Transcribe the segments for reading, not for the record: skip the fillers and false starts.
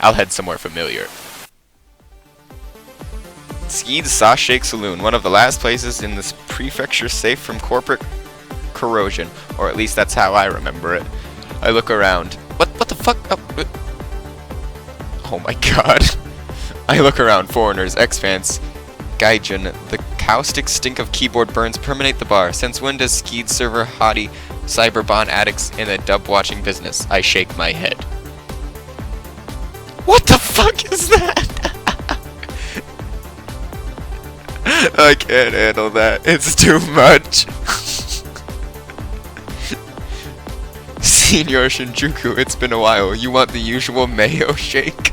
I'll head somewhere familiar. Skeed's Sauce Shake Saloon, one of the last places in this prefecture safe from corporate corrosion, or at least that's how I remember it. I look around. What the fuck? Oh my god. I look around. Foreigners, ex-fans, Gaijin. The caustic stink of keyboard burns permeate the bar. Since when does Skeed server hottie cyberbond addicts in the dub watching business? I shake my head. What the fuck is that? I can't handle that. It's too much. Senior Shinjuku, it's been a while. You want the usual mayo shake?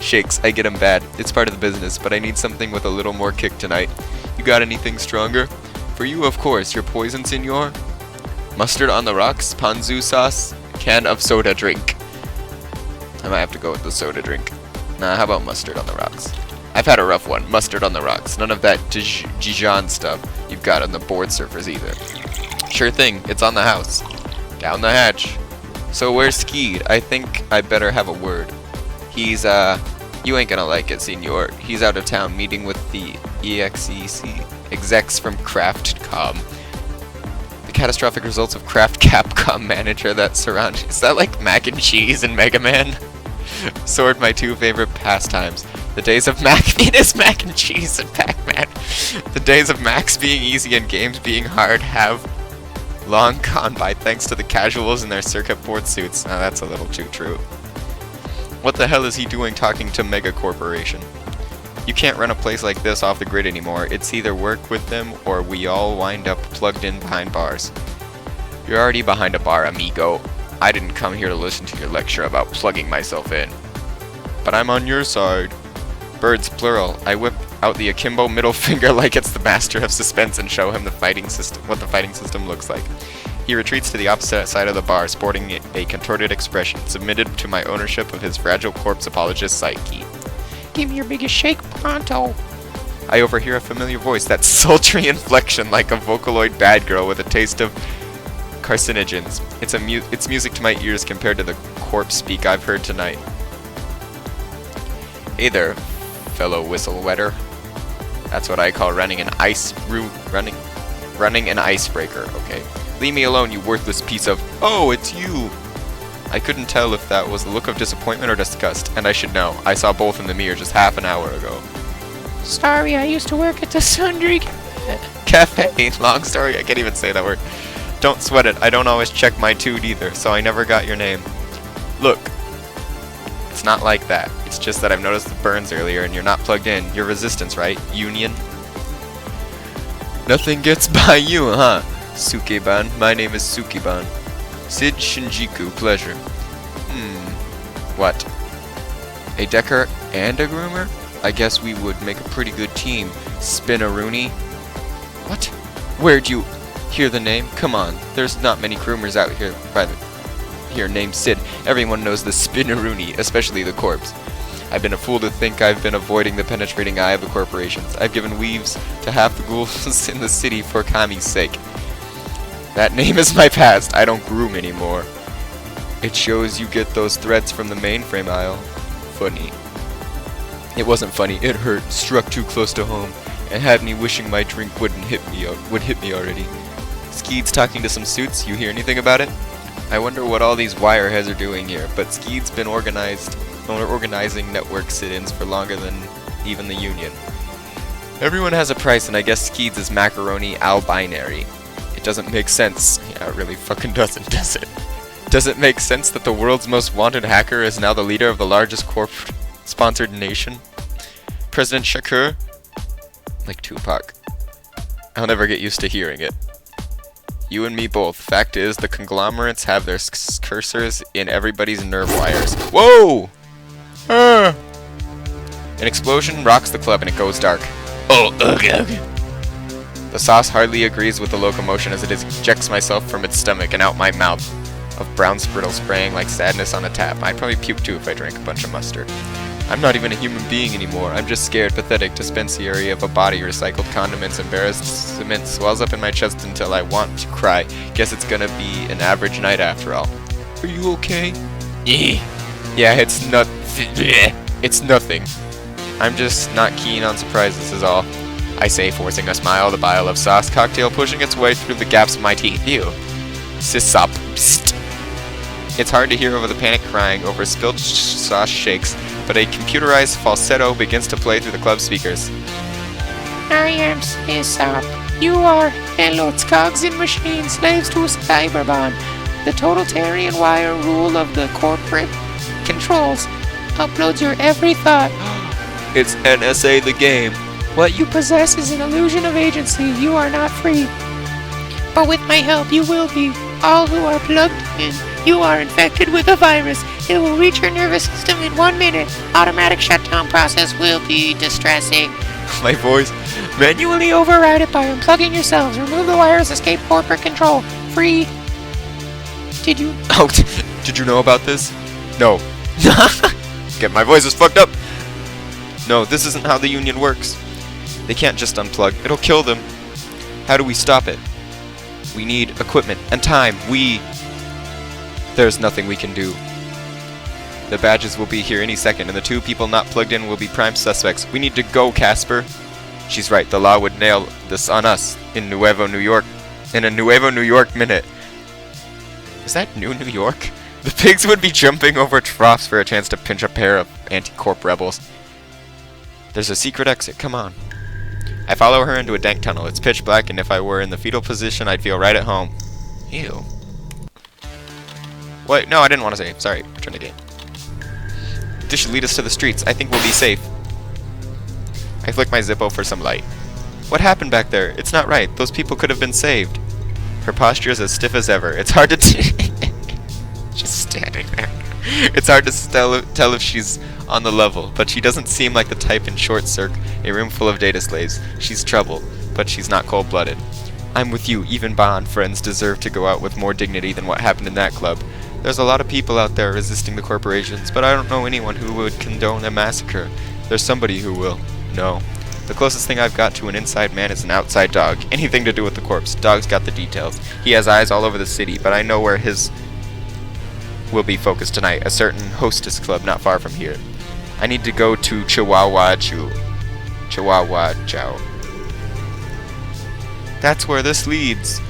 Shakes, I get 'em bad. It's part of the business, but I need something with a little more kick tonight. You got anything stronger? For you, of course. Your poison, senor? Mustard on the rocks, ponzu sauce, can of soda drink. I might have to go with the soda drink. Nah, how about mustard on the rocks? I've had a rough one. Mustard on the rocks. None of that Dijon stuff you've got on the board surfers either. Sure thing. It's on the house. Down the hatch. So where's Skeed? I think I better have a word. He's, you ain't gonna like it, senor. He's out of town meeting with the EXEC execs from Craftcom. The catastrophic results of Craft Capcom manager that surround... Is that like mac and cheese in Mega Man? Sword my two favorite pastimes. The days of it is mac and cheese and Pac-Man. The days of Max being easy and games being hard have long gone by thanks to the casuals in their circuit board suits. Now that's a little too true. What the hell is he doing talking to Mega Corporation? You can't run a place like this off the grid anymore. It's either work with them or we all wind up plugged in behind bars. You're already behind a bar, amigo. I didn't come here to listen to your lecture about plugging myself in. But I'm on your side. Birds, plural. I whip out the akimbo middle finger like it's the master of suspense and show him the fighting system, what the fighting system looks like. He retreats to the opposite side of the bar, sporting a contorted expression, submitted to my ownership of his fragile corpse apologist psyche. Give me your biggest shake, pronto. I overhear a familiar voice, that sultry inflection like a Vocaloid bad girl with a taste of carcinogens. It's music to my ears compared to the corpse speak I've heard tonight. Hey there, fellow whistle wetter. That's what I call running an running an icebreaker, okay? Leave me alone, you worthless piece of... Oh, it's you! I couldn't tell if that was the look of disappointment or disgust, and I should know. I saw both in the mirror just half an hour ago. Sorry, I used to work at the Sundry Cafe. Long story, I can't even say that word. Don't sweat it, I don't always check my toot either, so I never got your name. Look, it's not like that. It's just that I've noticed the burns earlier and you're not plugged in. You're resistance, right? Union? Nothing gets by you, huh? Sukeban. My name is Sukeban. Sid Shinjuku, pleasure. What? A decker and a groomer? I guess we would make a pretty good team. Spinaroonie. What? Where'd you hear the name? Come on, there's not many groomers out here named Sid. Everyone knows the Spinaroonie, especially the corpse. I've been a fool to think I've been avoiding the penetrating eye of the corporations. I've given weaves to half the ghouls in the city for Kami's sake. That name is my past. I don't groom anymore. It shows you get those threads from the mainframe aisle. Funny. It wasn't funny. It hurt. Struck too close to home. And had me wishing my drink would hit me already. Skeed's talking to some suits. You hear anything about it? I wonder what all these wireheads are doing here. But Skeed's been organizing network sit-ins for longer than even the union. Everyone has a price, and I guess Skeed's is macaroni al-binary. It doesn't make sense. Yeah, it really fucking doesn't, does it? Does it make sense that the world's most wanted hacker is now the leader of the largest corporate-sponsored nation? President Shakur? Like Tupac. I'll never get used to hearing it. You and me both. Fact is, the conglomerates have their cursors in everybody's nerve wires. Whoa! An explosion rocks the club and it goes dark. Oh, ugh. The sauce hardly agrees with the locomotion as it ejects myself from its stomach and out my mouth of brown sprittle spraying like sadness on a tap. I'd probably puke too if I drank a bunch of mustard. I'm not even a human being anymore. I'm just scared, pathetic dispensary of a body. Recycled condiments, embarrassed cement swells up in my chest until I want to cry. Guess it's gonna be an average night after all. Are you okay? Yeah, it's not It's nothing. I'm just not keen on surprises is all. I say, forcing a smile, the bile of sauce cocktail pushing its way through the gaps of my teeth. Ew. Sissop. Psst. It's hard to hear over the panic crying over spilled sauce shakes, but a computerized falsetto begins to play through the club speakers. I am Sissop. You are Elots, cogs in machine, slaves to Cyberbond. The totalitarian wire rule of the corporate controls uploads your every thought. It's NSA the game. What you possess is an illusion of agency. You are not free. But with my help, you will be. All who are plugged in, you are infected with a virus. It will reach your nervous system in 1 minute. Automatic shutdown process will be distressing. My voice. Manually override it by unplugging yourselves. Remove the wires, escape corporate control. Free. Did you? Oh, did you know about this? No. Get my voice is fucked up. No, this isn't how the Union works. They can't just unplug. It'll kill them. How do we stop it? We need equipment and time. There's nothing we can do. The badges will be here any second, and the 2 people not plugged in will be prime suspects. We need to go, Casper. She's right. The law would nail this on us in Nuevo New York. In a Nuevo New York minute. Is that New York? The pigs would be jumping over troughs for a chance to pinch a pair of anti-corp rebels. There's a secret exit. Come on. I follow her into a dank tunnel. It's pitch black, and if I were in the fetal position, I'd feel right at home. Ew. Wait, no, I didn't want to save. Sorry, return to game. This should lead us to the streets. I think we'll be safe. I flick my Zippo for some light. What happened back there? It's not right. Those people could have been saved. Her posture is as stiff as ever. It's hard to Just standing there. It's hard to tell if she's on the level, but she doesn't seem like the type in Short Circ, a room full of data slaves. She's trouble, but she's not cold-blooded. I'm with you. Even Bond friends deserve to go out with more dignity than what happened in that club. There's a lot of people out there resisting the corporations, but I don't know anyone who would condone a massacre. There's somebody who will. No. The closest thing I've got to an inside man is an outside dog. Anything to do with the corpse. Dog's got the details. He has eyes all over the city, but I know where his will be focused tonight. A certain hostess club not far from here. I need to go to Chihuahua Chow. That's where this leads.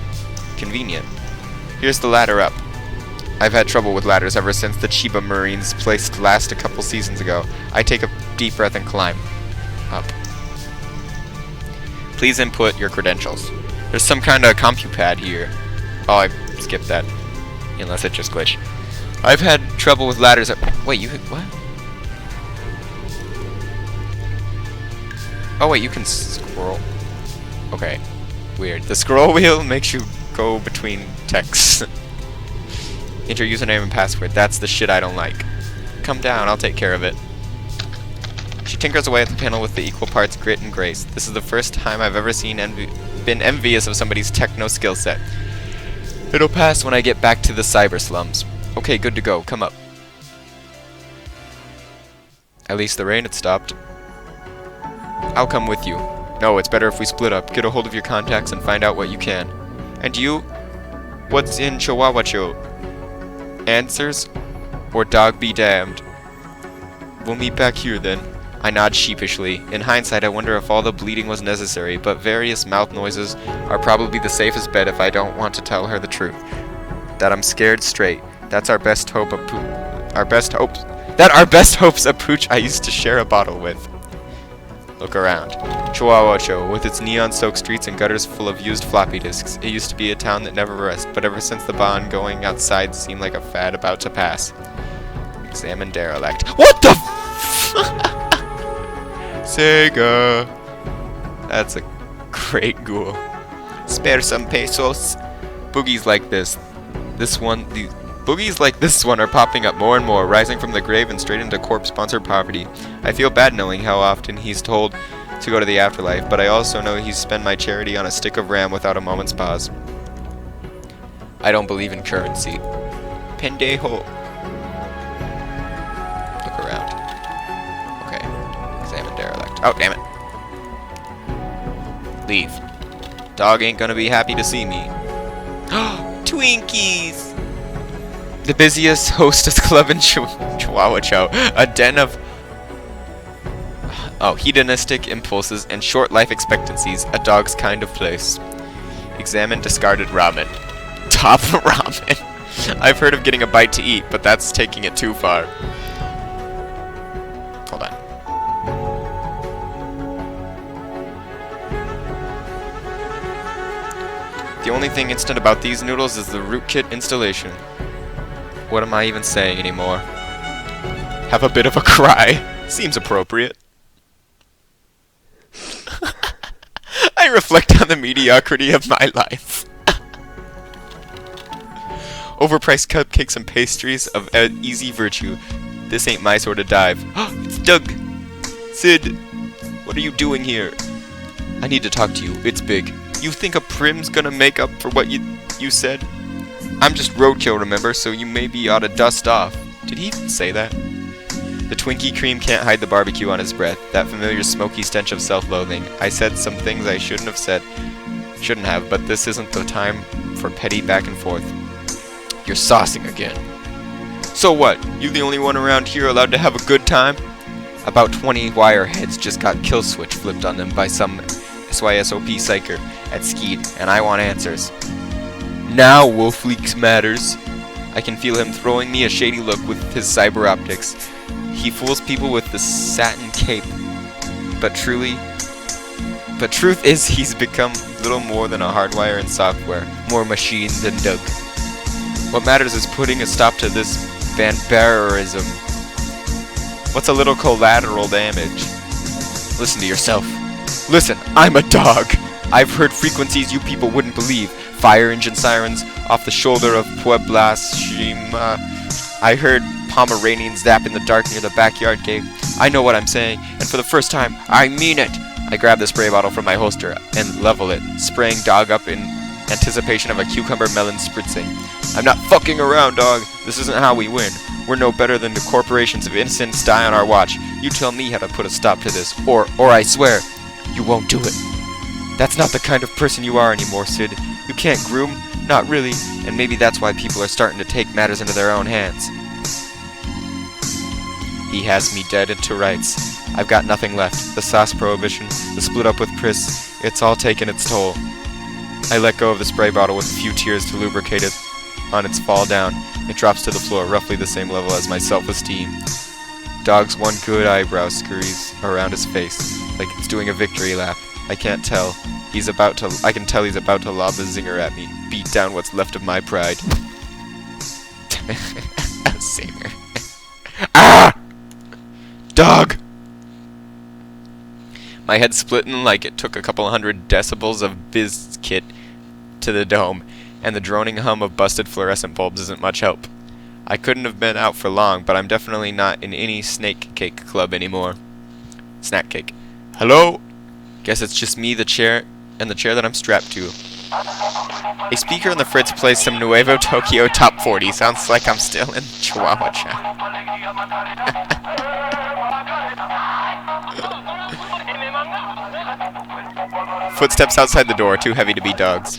Convenient. Here's the ladder up. I've had trouble with ladders ever since the Chiba Marines placed last a couple seasons ago. I take a deep breath and climb up. Please input your credentials. There's some kind of compupad here. Oh, I skipped that. Unless it just glitched. I've had trouble with ladders. Wait, you what? Oh wait, you can scroll. Okay, weird. The scroll wheel makes you go between texts. Enter username and password. That's the shit I don't like. Come down, I'll take care of it. She tinkers away at the panel with the equal parts grit and grace. This is the first time I've ever been envious of somebody's techno skill set. It'll pass when I get back to the cyber slums. Okay, good to go. Come up. At least the rain had stopped. I'll come with you. No, it's better if we split up. Get a hold of your contacts and find out what you can. And you? What's in Chihuahua? Answers? Or dog be damned? We'll meet back here then. I nod sheepishly. In hindsight, I wonder if all the bleeding was necessary, but various mouth noises are probably the safest bet if I don't want to tell her the truth. That I'm scared straight. That's our best hope a pooch I used to share a bottle with. Look around. Chihuahua, with its neon-soaked streets and gutters full of used floppy disks. It used to be a town that never rests, but ever since the Bond, going outside seemed like a fad about to pass. Examine derelict. What the Sega! That's a great ghoul. Spare some pesos. Boogies like this one are popping up more and more, rising from the grave and straight into corp-sponsored poverty. I feel bad knowing how often he's told to go to the afterlife, but I also know he's spent my charity on a stick of ram without a moment's pause. I don't believe in currency. Pendejo. Look around. Okay. Examine derelict. Oh, damn it. Leave. Dog ain't gonna be happy to see me. Twinkies! The busiest hostess club in Chihuahua. Chihuahua Chow. A den of hedonistic impulses and short life expectancies. A dog's kind of place. Examine discarded ramen. Top ramen. I've heard of getting a bite to eat, but that's taking it too far. Hold on. The only thing instant about these noodles is the rootkit installation. What am I even saying anymore? Have a bit of a cry. Seems appropriate. I reflect on the mediocrity of my life. Overpriced cupcakes and pastries of easy virtue. This ain't my sort of dive. It's Doug! Sid! What are you doing here? I need to talk to you. It's big. You think a prim's gonna make up for what you said? I'm just roadkill, remember, so you maybe ought to dust off. Did he even say that? The Twinkie cream can't hide the barbecue on his breath. That familiar smoky stench of self-loathing. I said some things I shouldn't have, but this isn't the time for petty back and forth. You're saucing again. So what? You the only one around here allowed to have a good time? About 20 wireheads just got kill switch flipped on them by some SYSOP psycher at Skeet, and I want answers. Now Wolfleaks matters. I can feel him throwing me a shady look with his cyber optics. He fools people with the satin cape. But truth is he's become little more than a hardwire in software. More machine than Doug. What matters is putting a stop to this barbarism. What's a little collateral damage? Listen to yourself. Listen, I'm a dog. I've heard frequencies you people wouldn't believe. Fire engine sirens off the shoulder of Puebla Shima. I heard Pomeranians zap in the dark near the backyard gate. I know what I'm saying, and for the first time, I mean it. I grab the spray bottle from my holster and level it, spraying Dog up in anticipation of a cucumber melon spritzing. I'm not fucking around, dog. This isn't how we win. We're no better than the corporations of innocents die on our watch. You tell me how to put a stop to this, or I swear, you won't do it. That's not the kind of person you are anymore, Sid. You can't groom, not really, and maybe that's why people are starting to take matters into their own hands. He has me dead into rights. I've got nothing left. The sauce prohibition, the split up with Chris, it's all taken its toll. I let go of the spray bottle with a few tears to lubricate it. On its fall down, it drops to the floor, roughly the same level as my self-esteem. Dog's one good eyebrow scurries around his face, like it's doing a victory lap. I can tell he's about to lob a zinger at me, beat down what's left of my pride. A zinger. Ah! Dog! My head splitting like it took a couple hundred decibels of Bizkit to the dome, and the droning hum of busted fluorescent bulbs isn't much help. I couldn't have been out for long, but I'm definitely not in any snake cake club anymore. Snack cake. Hello? Guess it's just me, the chair that I'm strapped to. A speaker on the fritz plays some Nuevo Tokyo Top 40. Sounds like I'm still in Chihuahua Chow. Footsteps outside the door, too heavy to be dogs.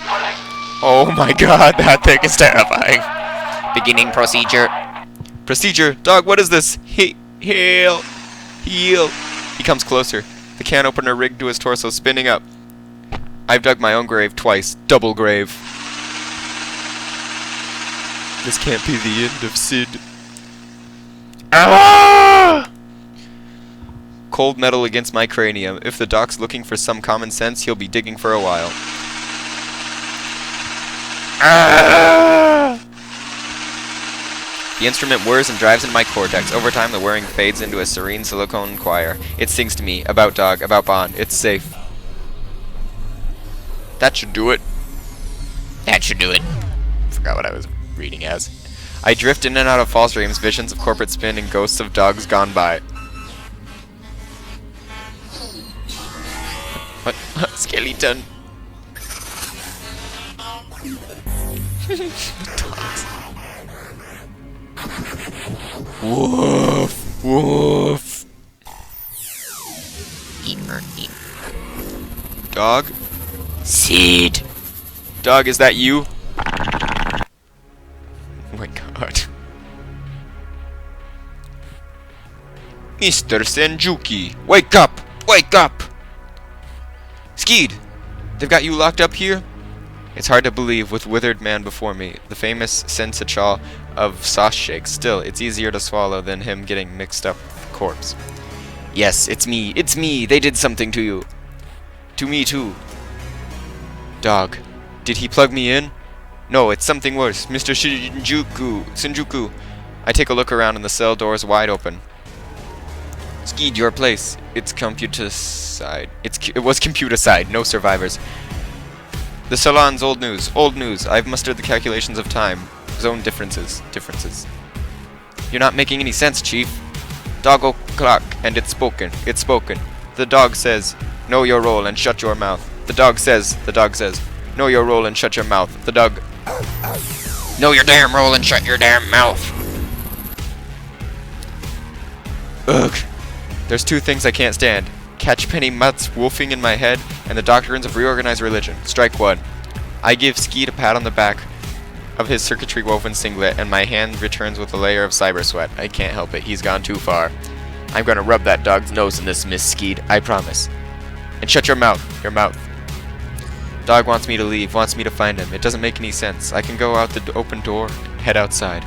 Oh my god, that thing is terrifying. Beginning procedure. Procedure. Dog, what is this? Heal. He comes closer. The can opener rigged to his torso, spinning up. I've dug my own grave twice. Double grave. This can't be the end of Sid. Ah! Cold metal against my cranium. If the doc's looking for some common sense, he'll be digging for a while. Ah! The instrument whirs and drives into my cortex. Over time, the whirring fades into a serene silicone choir. It sings to me, about Dog, about Bond. It's safe. That should do it. That should do it. Forgot what I was reading as. I drift in and out of false dreams, visions of corporate spin, and ghosts of dogs gone by. What? Skeleton. Dogs. Woof, woof. Dog? Sid. Dog, is that you? Oh my god. Mr. Senjuki, wake up! Wake up! Skeed! They've got you locked up here? It's hard to believe with withered man before me, the famous Sensachal of sauce shakes. Still, it's easier to swallow than him getting mixed up with the corpse. Yes, it's me, they did something to you. To me too. Dog, did he plug me in? No, it's something worse, Mr. Shinjuku. I take a look around and the cell door is wide open. Skeed, your place. It's computer-side. It was computer-side, no survivors. The salon's old news. I've mustered the calculations of time. Zone differences. You're not making any sense, Chief. Doggo clock, and it's spoken. The dog says, know your role and shut your mouth. The dog says, know your role and shut your mouth. The dog, know your damn role and shut your damn mouth. Ugh. There's two things I can't stand. Catchpenny mutts wolfing in my head, and the doctrines of reorganized religion. Strike one. I give Skeet a pat on the back of his circuitry woven singlet, and my hand returns with a layer of cyber sweat. I can't help it. He's gone too far. I'm gonna rub that dog's nose in this, Miss Skeet. I promise. And shut your mouth. Dog wants me to leave, wants me to find him. It doesn't make any sense. I can go out the open door and head outside.